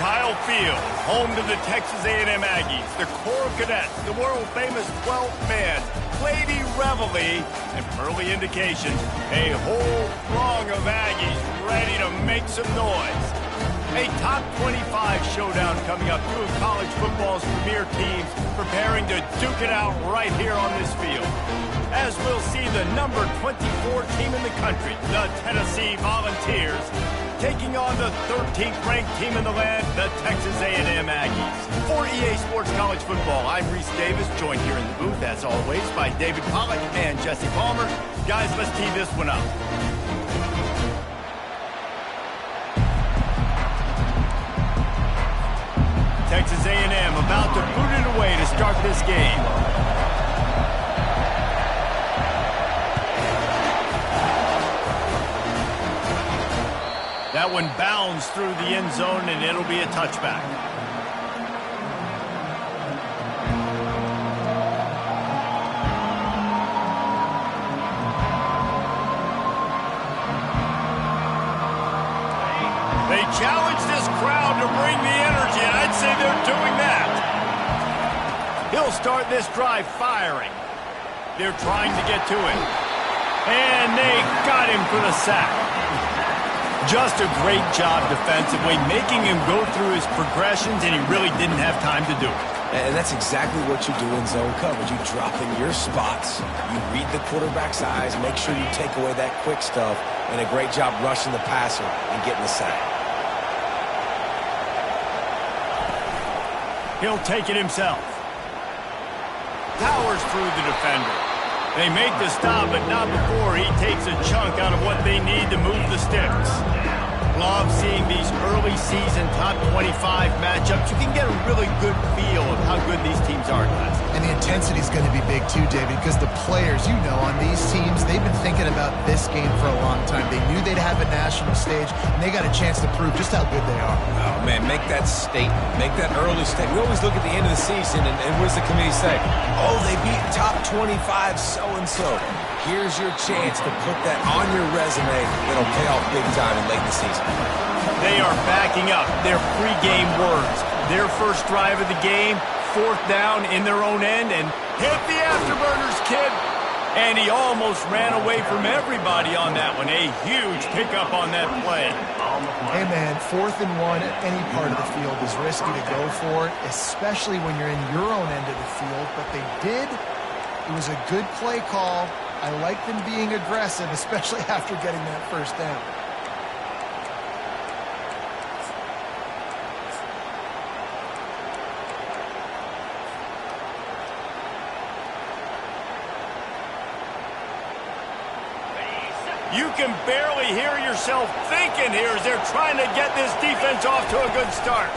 Kyle Field, home to the Texas A&M Aggies, the Corps Cadets, the world-famous 12th man, Lady Reveille, and early indications, a whole throng of Aggies ready to make some noise. A top 25 showdown coming up, two of college football's premier teams preparing to duke it out right here on this field. As we'll see the number 24 team in the country, the Tennessee Volunteers, taking on the 13th ranked team in the land, the Texas A&M Aggies. For EA Sports College Football, I'm Reese Davis, joined here in the booth, as always, by David Pollack and Jesse Palmer. Guys, let's tee this one up. Texas A&M about to boot it away to start this game. That one bounds through the end zone, and it'll be a touchback. They challenge this crowd to bring the energy, and I'd say they're doing that. He'll start this drive firing. They're trying to get to him. And they got him for the sack. Just a great job defensively, making him go through his progressions, and he really didn't have time to do it. And that's exactly what you do in zone coverage. You drop in your spots, you read the quarterback's eyes, make sure you take away that quick stuff, and a great job rushing the passer and getting the sack. He'll take it himself. Powers through the defender. They make the stop, but not before he takes a chunk out of what they need to move the sticks. Love seeing these early season top 25 matchups. You can get a really good feel of how good these teams are, guys. And the intensity is going to be big too, David, because the players, you know, on these teams, they've been thinking about this game for a long time. They knew they'd have a national stage, and they got a chance to prove just how good they are. Oh, man, make that statement. Make that early statement. We always look at the end of the season, and what does the committee say? Oh, they beat top 25 so-and-so. Here's your chance to put that on your resume that'll pay off big time in late in the season. They are backing up their pregame words. Their first drive of the game, fourth down in their own end, and hit the afterburners, kid. And he almost ran away from everybody on that one. A huge pickup on that play. Hey, man, 4th and 1 at any part of the field is risky to go for, especially when you're in your own end of the field. But they did. It was a good play call. I like them being aggressive, especially after getting that first down. You can barely hear yourself thinking here as they're trying to get this defense off to a good start.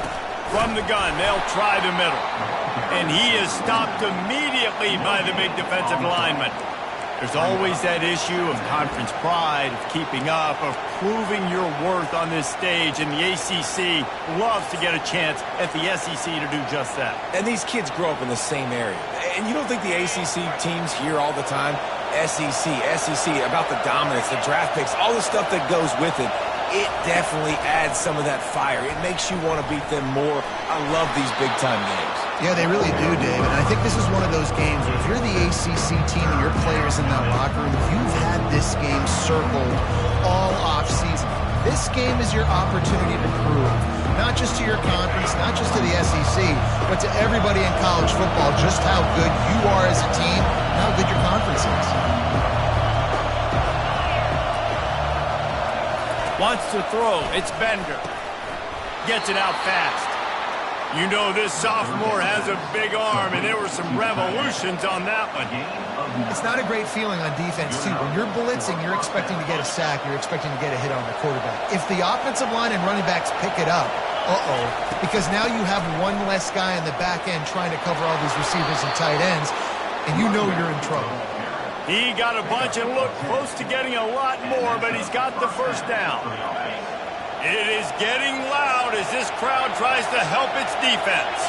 From the gun, they'll try the middle. And he is stopped immediately by the big defensive lineman. There's always that issue of conference pride, of keeping up, of proving your worth on this stage, and the ACC loves to get a chance at the SEC to do just that. And these kids grow up in the same area. And you don't think the ACC teams hear all the time, SEC, about the dominance, the draft picks, all the stuff that goes with it. It definitely adds some of that fire. It makes you want to beat them more. I love these big-time games. Yeah, they really do, Dave. And I think this is one of those games where if you're the ACC team and your players in that locker room, you've had this game circled all offseason. This game is your opportunity to prove, not just to your conference, not just to the SEC, but to everybody in college football, just how good you are as a team and how good your conference is. Wants to throw. It's Bender. Gets it out fast. You know this sophomore has a big arm, and there were some revolutions on that one. It's not a great feeling on defense, too. When you're blitzing, you're expecting to get a sack. You're expecting to get a hit on the quarterback. If the offensive line and running backs pick it up, because now you have one less guy in the back end trying to cover all these receivers and tight ends, and you know you're in trouble. He got a bunch and looked close to getting a lot more, but he's got the first down. It is getting loud as this crowd tries to help its defense.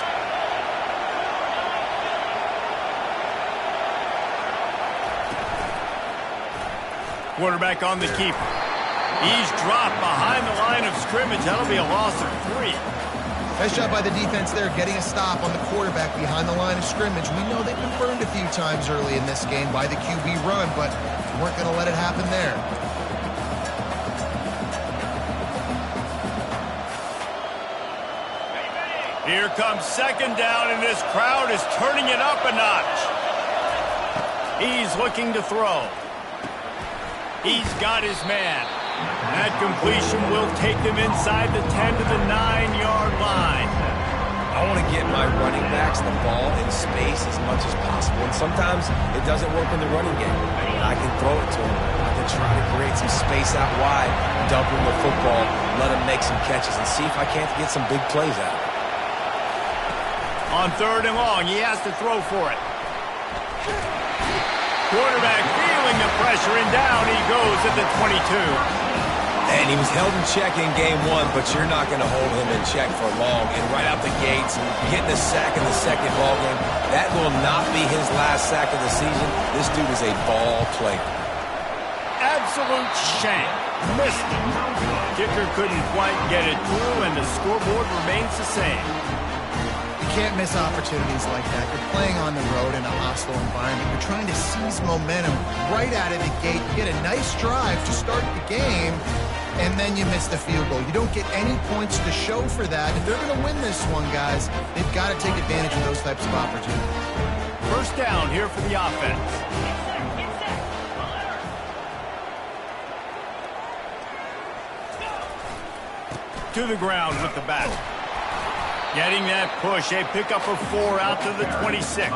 Quarterback on the keeper. He's dropped behind the line of scrimmage. That'll be a loss of 3. Nice job by the defense there, getting a stop on the quarterback behind the line of scrimmage. We know they've been burned a few times early in this game by the QB run, but weren't going to let it happen there. Here comes second down, and this crowd is turning it up a notch. He's looking to throw. He's got his man. That completion will take them inside the 10 to the 9-yard line. I want to get my running backs the ball in space as much as possible, and sometimes it doesn't work in the running game. I can throw it to them. I can try to create some space out wide, dump him the football, let him make some catches, and see if I can't get some big plays out of it. On third and long, he has to throw for it. Quarterback feeling the pressure, and down he goes at the 22. And he was held in check in game one, but you're not going to hold him in check for long. And right out the gates, getting a sack in the second ball game, that will not be his last sack of the season. This dude is a ball player. Absolute shank. Missed it. Kicker couldn't quite get it through, and the scoreboard remains the same. Can't miss opportunities like that. You're playing on the road in a hostile environment. You're trying to seize momentum right out of the gate. You get a nice drive to start the game, and then you miss the field goal. You don't get any points to show for that. If they're going to win this one, guys, they've got to take advantage of those types of opportunities. First down here for the offense. To the ground with the back. Getting that push, a pickup of 4 out to the 26.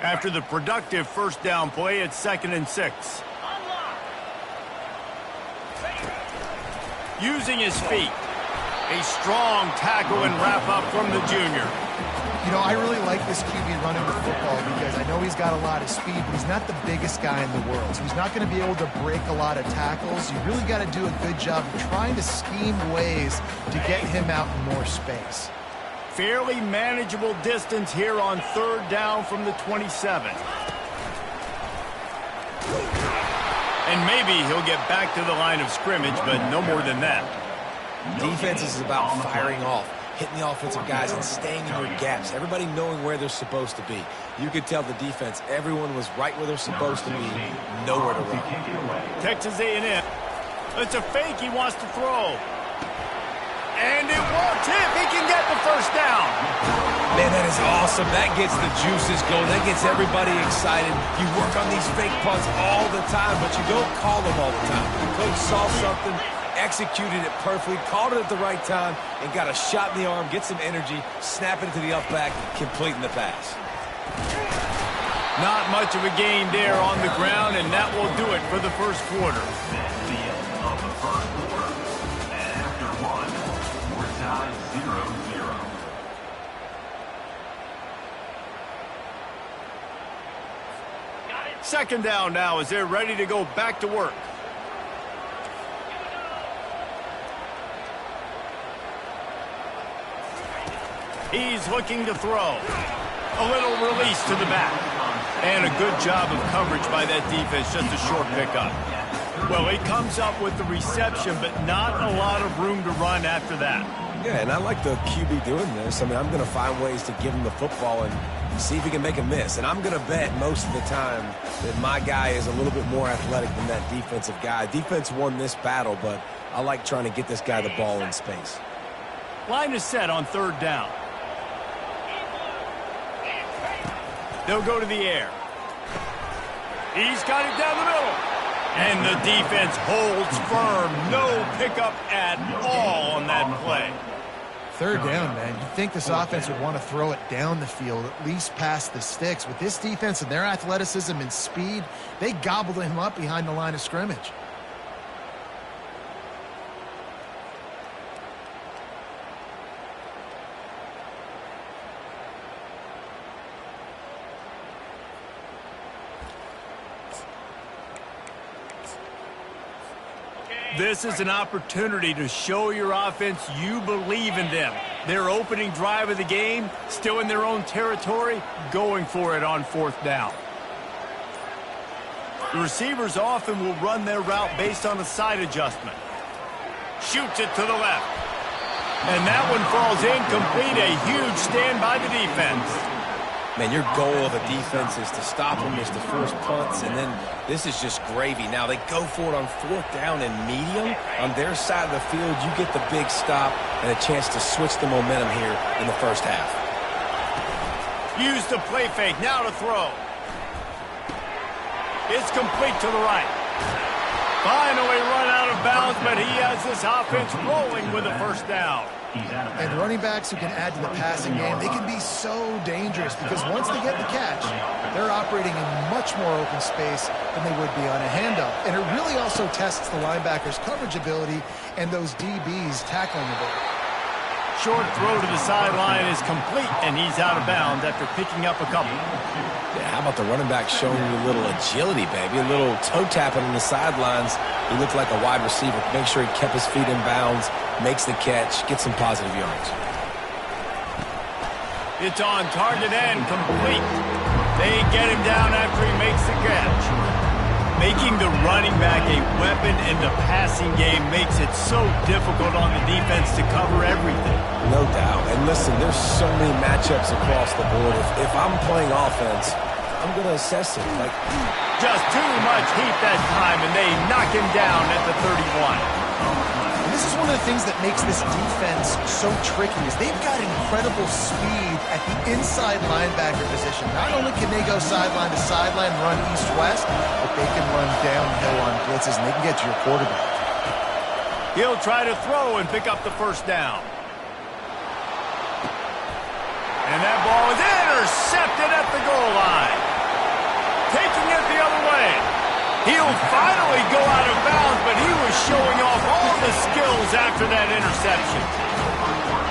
After the productive first down play, it's 2nd and 6. Using his feet. A strong tackle and wrap up from the junior. You know, I really like this QB running the football because I know he's got a lot of speed, but he's not the biggest guy in the world. So he's not going to be able to break a lot of tackles. You really got to do a good job of trying to scheme ways to get him out in more space. Fairly manageable distance here on third down from the 27. And maybe he'll get back to the line of scrimmage, but no more than that. Defense is about firing off, hitting the offensive guys and staying in your gaps, everybody knowing where they're supposed to be. You could tell the defense, everyone was right where they're supposed to be, nowhere to run. Texas A&M, it's a fake, he wants to throw. And it won't tip, he can get the first down. Man, that is awesome. That gets the juices going. That gets everybody excited. You work on these fake punts all the time, but you don't call them all the time. The coach saw something, executed it perfectly, called it at the right time, and got a shot in the arm, get some energy, snap it to the up back, completing the pass. Not much of a gain there on the ground, and that will do it for the first quarter. That's the end of the first quarter. And after one, we're tied 0-0. Second down now as they're ready to go back to work. He's looking to throw. A little release to the back. And a good job of coverage by that defense, just a short pickup. Well, he comes up with the reception, but not a lot of room to run after that. Yeah, and I like the QB doing this. I mean, I'm going to find ways to give him the football and see if he can make a miss. And I'm going to bet most of the time that my guy is a little bit more athletic than that defensive guy. Defense won this battle, but I like trying to get this guy the ball in space. Line is set on third down. They'll go to the air. He's got it down the middle. And the defense holds firm. No pickup at all on that play. Third down, man. You'd think this offense would want to throw it down the field, at least past the sticks. With this defense and their athleticism and speed, they gobbled him up behind the line of scrimmage. This is an opportunity to show your offense you believe in them. Their opening drive of the game, still in their own territory, going for it on 4th down. The receivers often will run their route based on a side adjustment. Shoots it to the left. And that one falls incomplete. A huge stand by the defense. Man, your goal of a defense is to stop them, is to force punts, and then this is just gravy. Now they go for it on 4th down and medium. On their side of the field, you get the big stop and a chance to switch the momentum here in the first half. Use the play fake, now to throw. It's complete to the right. Finally run out of bounds, but he has this offense rolling with a 1st down. And running backs who can add to the passing game, they can be so dangerous because once they get the catch, they're operating in much more open space than they would be on a handoff. And it really also tests the linebackers' coverage ability and those DBs' tackling ability. Short throw to the sideline is complete, and he's out of bounds after picking up a couple. Yeah, how about the running back showing you a little agility, baby? A little toe tapping on the sidelines. He looked like a wide receiver. Make sure he kept his feet in bounds, makes the catch, gets some positive yards. It's on target and complete. They get him down after he makes the catch. Making the running back a weapon in the passing game makes it so difficult on the defense to cover everything. No doubt. And listen, there's so many matchups across the board. If I'm playing offense, I'm going to assess it. Like, just too much heat that time, and they knock him down at the 31. And this is one of the things that makes this defense so tricky is they've got incredible speed at the inside linebacker position. Not only can they go sideline to sideline, run east-west, but they can run downhill on blitzes, and they can get to your quarterback. He'll try to throw and pick up the 1st down. And that ball is intercepted at the goal line. Taking it the other way. He'll finally go out of bounds, but he was showing off all the skills after that interception.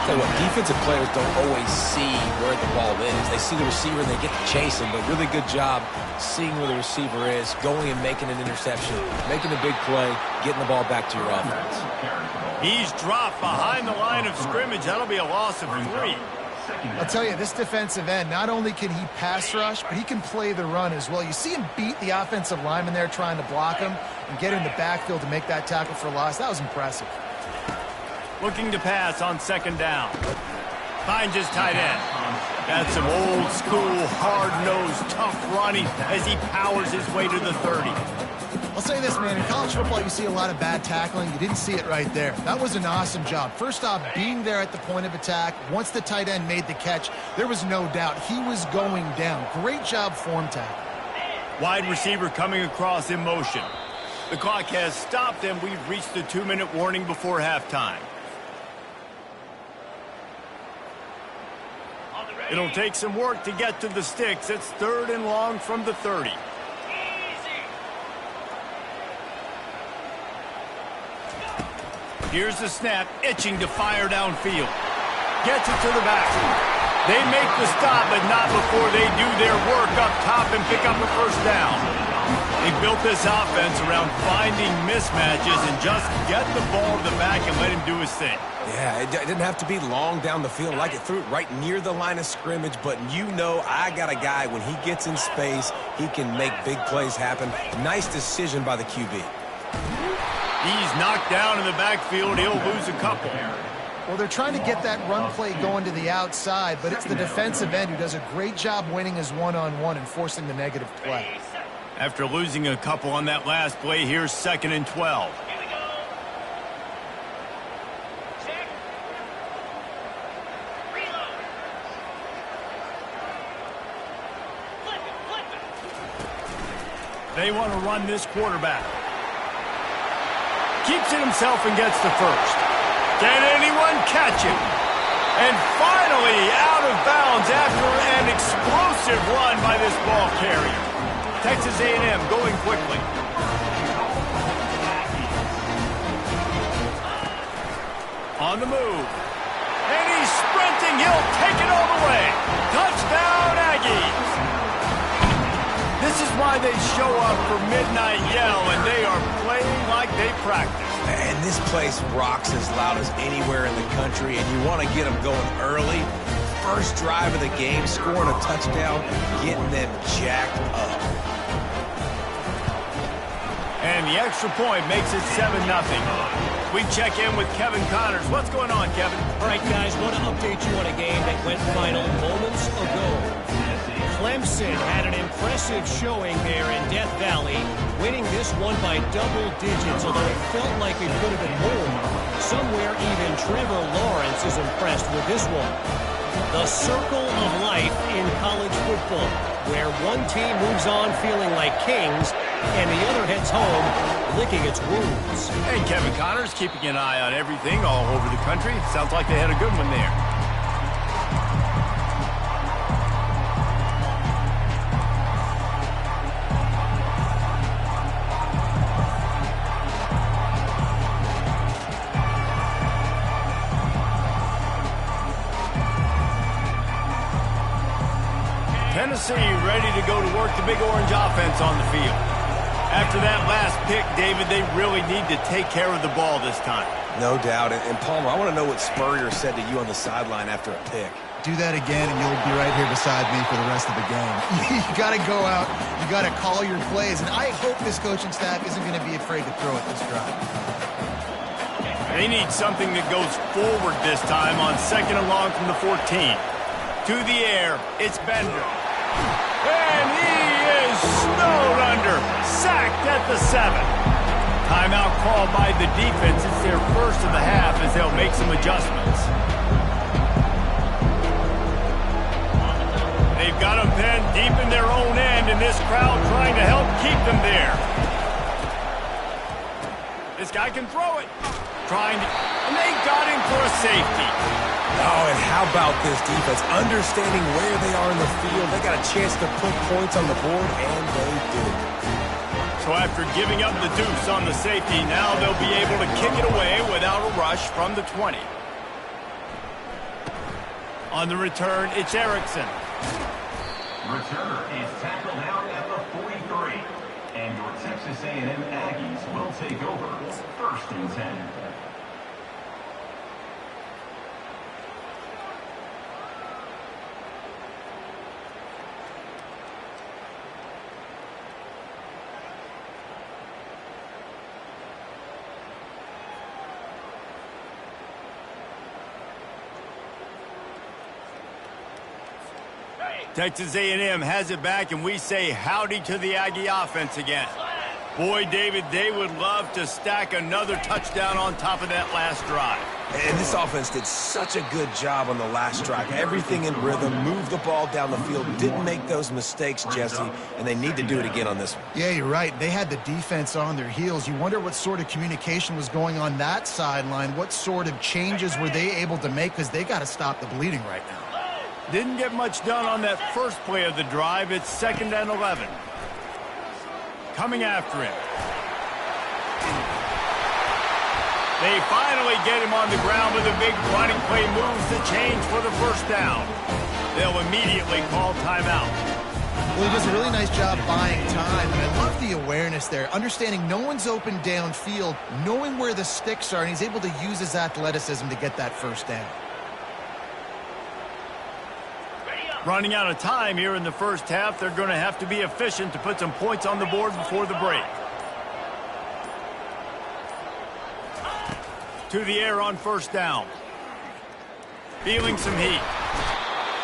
Tell you what, defensive players don't always see where the ball is. They see the receiver and they get to chase him, but really good job seeing where the receiver is, going and making an interception, making a big play, getting the ball back to your offense. He's dropped behind the line of scrimmage. That'll be a loss of 3. I'll tell you, this defensive end, not only can he pass rush, but he can play the run as well. You see him beat the offensive lineman there trying to block him and get in the backfield to make that tackle for loss. That was impressive. Looking to pass on 2nd down. Finds his tight end. That's some old school, hard-nosed, tough running as he powers his way to the 30. I'll say this, man, in college football you see a lot of bad tackling. You didn't see it right there. That was an awesome job. First off, being there at the point of attack. Once the tight end made the catch, there was no doubt he was going down. Great job form tackle. Wide receiver coming across in motion. The clock has stopped, and we've reached the 2-minute warning before halftime. It'll take some work to get to the sticks. It's 3rd and long from the 30. Here's the snap, itching to fire downfield. Gets it to the back. They make the stop, but not before they do their work up top and pick up a 1st down. They built this offense around finding mismatches and just get the ball to the back and let him do his thing. Yeah, it didn't have to be long down the field. Like it threw it right near the line of scrimmage, but you know I got a guy, when he gets in space, he can make big plays happen. Nice decision by the QB. He's knocked down in the backfield. He'll lose a couple. Well, they're trying to get that run play going to the outside, but it's the defensive end who does a great job winning his one-on-one and forcing the negative play. After losing a couple on that last play, here's 2nd and 12. They want to run this quarterback. Keeps it himself and gets the 1st. Can anyone catch him? And finally out of bounds after an explosive run by this ball carrier. Texas A&M going quickly. On the move. And he's sprinting. He'll take it all the way. Touchdown, Aggies. This is why they show up for Midnight Yell, and they are playing like they practice. And this place rocks as loud as anywhere in the country, and you want to get them going early. First drive of the game, scoring a touchdown, getting them jacked up. And the extra point makes it 7-0. We check in with Kevin Connors. What's going on, Kevin? All right, guys, want to update you on a game that went final moments ago. Clemson had an impressive showing there in Death Valley, winning this one by double digits, although it felt like it could have been more. Somewhere even Trevor Lawrence is impressed with this one. The circle of life in college football, where one team moves on feeling like kings and the other heads home licking its wounds. Hey, Kevin Connors, keeping an eye on everything all over the country. Sounds like they had a good one there. Tennessee ready to go to work the big orange offense on the field. After that last pick, David, they really need to take care of the ball this time. No doubt. And Palmer, I want to know what Spurrier said to you on the sideline after a pick. Do that again, and you'll be right here beside me for the rest of the game. You got to go out. You got to call your plays. And I hope this coaching staff isn't going to be afraid to throw it this drive. They need something that goes forward this time on second and long from the 14. To the air, it's Bender. And he is snowed under, sacked at the 7. Timeout called by the defense. It's their first of the half as they'll make some adjustments. They've got them pinned deep in their own end, and this crowd trying to help keep them there. This guy can throw it. And they got him for a safety. Oh, and how about this defense? Understanding where they are in the field. They got a chance to put points on the board, and they did. So after giving up the deuce on the safety, now they'll be able to kick it away without a rush from the 20. On the return, it's Erickson. Returner is tackled out at the 43. And your Texas A&M Aggies will take over 1st and 10. Texas A&M has it back, and we say howdy to the Aggie offense again. Boy, David, they would love to stack another touchdown on top of that last drive. And this offense did such a good job on the last drive. Everything in rhythm, moved the ball down the field, didn't make those mistakes, Jesse, and they need to do it again on this one. Yeah, you're right. They had the defense on their heels. You wonder what sort of communication was going on that sideline. What sort of changes were they able to make, because they got to stop the bleeding right now. Didn't get much done on that first play of the drive. It's 2nd and 11. Coming after him. They finally get him on the ground with a big running play, moves the chains for the first down. They'll immediately call timeout. Well, he does a really nice job buying time, and I love the awareness there, understanding no one's open downfield, knowing where the sticks are, and he's able to use his athleticism to get that first down. Running out of time here in the first half. They're going to have to be efficient to put some points on the board before the break. To the air on first down. Feeling some heat.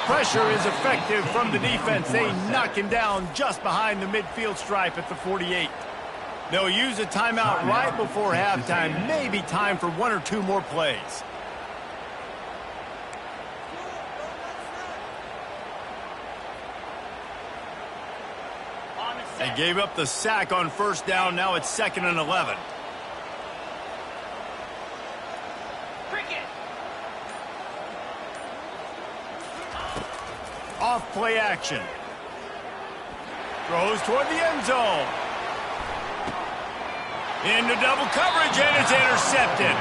Pressure is effective from the defense. They knock him down just behind the midfield stripe at the 48. They'll use a timeout right before halftime. Maybe time for 1 or 2 more plays. They gave up the sack on first down. Now it's 2nd and 11. Off play action. Throws toward the end zone. Into double coverage, and it's intercepted.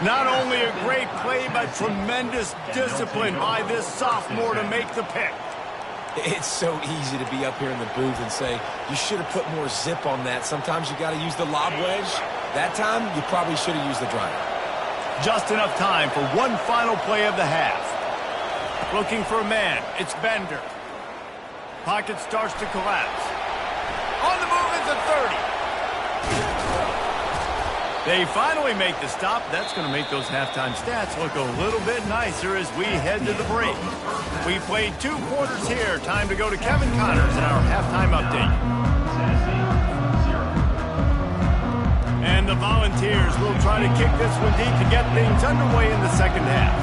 Not only a great play, but tremendous discipline by this sophomore to make the pick. It's so easy to be up here in the booth and say, you should have put more zip on that. Sometimes you got to use the lob wedge. That time, you probably should have used the driver. Just enough time for one final play of the half. Looking for a man. It's Bender. Pocket starts to collapse. On the move is the 30. They finally make the stop. That's going to make those halftime stats look a little bit nicer as we head to the break. We played 2 quarters here. Time to go to Kevin Connors in our halftime update. And the Volunteers will try to kick this one deep to get things underway in the second half.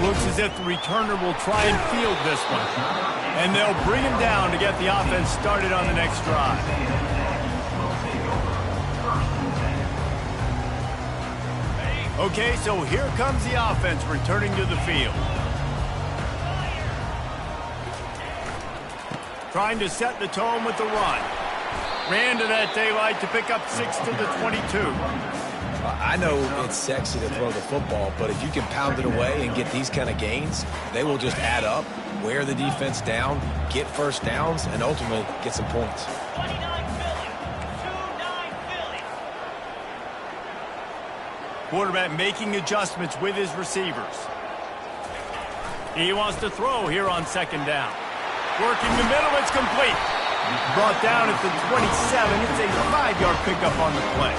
Looks as if the returner will try and field this one. And they'll bring him down to get the offense started on the next drive. Okay, so here comes the offense returning to the field. Trying to set the tone with the run. Ran to that daylight to pick up 6 to the 22. I know it's sexy to throw the football, but if you can pound it away and get these kind of gains, they will just add up, wear the defense down, get first downs, and ultimately get some points. 29 Philly. 2-9 Philly. Quarterback making adjustments with his receivers. He wants to throw here on second down. Working the middle, it's complete. Brought down at the 27. It's a 5-yard pickup on the play.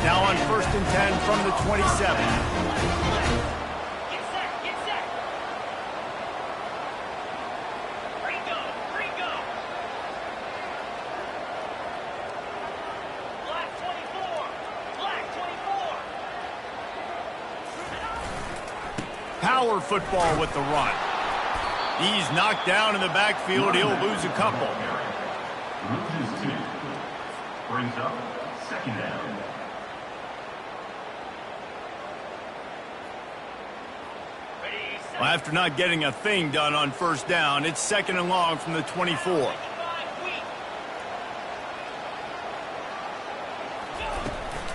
Now on 1st and 10 from the 27. Get set. Get set. Free go. Free go. Black 24. Black 24. Power football with the run. He's knocked down in the backfield. He'll lose a couple. Loses 2. Brings up second down. Well, after not getting a thing done on first down, it's 2nd and long from the 24.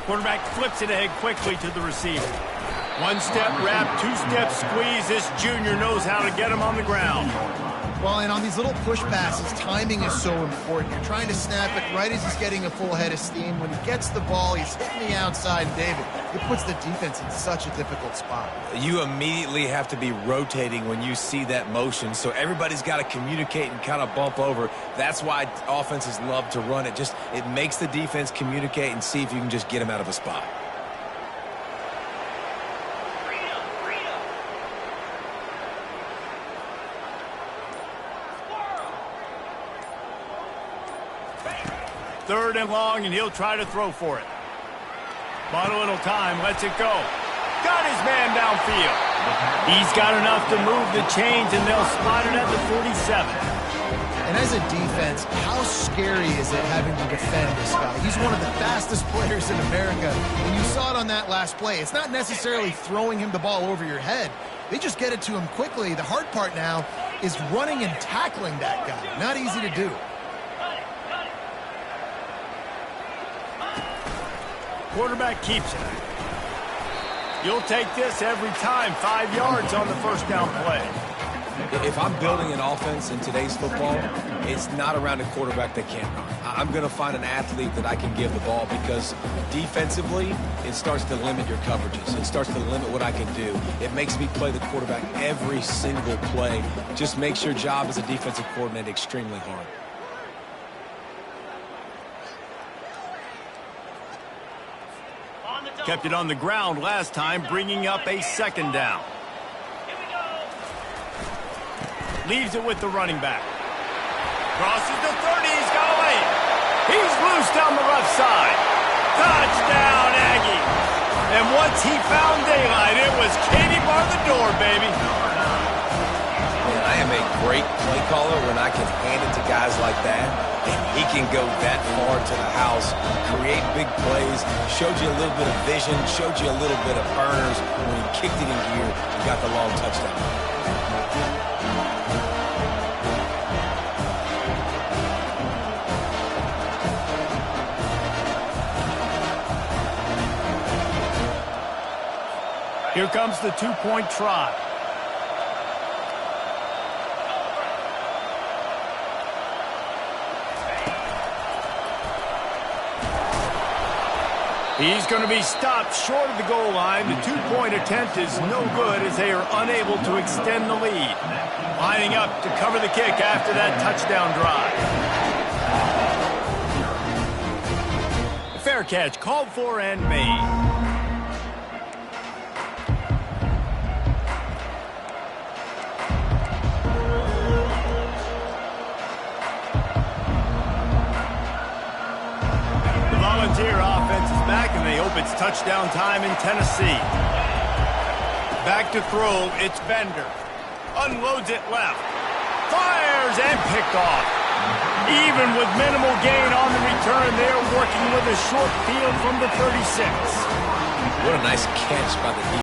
Quarterback flips it ahead quickly to the receiver. 1-step wrap, 2-step squeeze. This junior knows how to get him on the ground. Well, and on these little push passes, timing is so important. You're trying to snap it right as he's getting a full head of steam. When he gets the ball, he's hitting the outside. David, it puts the defense in such a difficult spot. You immediately have to be rotating when you see that motion, so everybody's got to communicate and kind of bump over. That's why offenses love to run it. It makes the defense communicate and see if you can just get him out of a spot. Third and long, and he'll try to throw for it. Bought a little time, lets it go. Got his man downfield. He's got enough to move the chains, and they'll spot it at the 47. And as a defense, how scary is it having to defend this guy? He's one of the fastest players in America, and you saw it on that last play. It's not necessarily throwing him the ball over your head. They just get it to him quickly. The hard part now is running and tackling that guy. Not easy to do. Quarterback keeps it. You'll take this every time. 5 yards on the first down play. If I'm building an offense in today's football, it's not around a quarterback that can't run. I'm going to find an athlete that I can give the ball because defensively, it starts to limit your coverages. It starts to limit what I can do. It makes me play the quarterback every single play. Just makes your job as a defensive coordinator extremely hard. Kept it on the ground last time, bringing up a 2nd down. Leaves it with the running back. Crosses the 30. He's got away. He's loose down the left side. Touchdown, Aggie. And once he found daylight, it was Katie bar the door, baby. Man, I am a great play caller when I can hand it to guys like that. And he can go that far to the house, create big plays, showed you a little bit of vision, showed you a little bit of burners. When he kicked it in gear, he got the long touchdown. Here comes the 2-point try. He's going to be stopped short of the goal line. The two-point attempt is no good as they are unable to extend the lead. Lining up to cover the kick after that touchdown drive. Fair catch called for and made. Volunteer offense is back, and they hope it's touchdown time in Tennessee. Back to throw, it's Bender. Unloads it left. Fires and picked off. Even with minimal gain on the return, they're working with a short field from the 36. What a nice catch by the defense.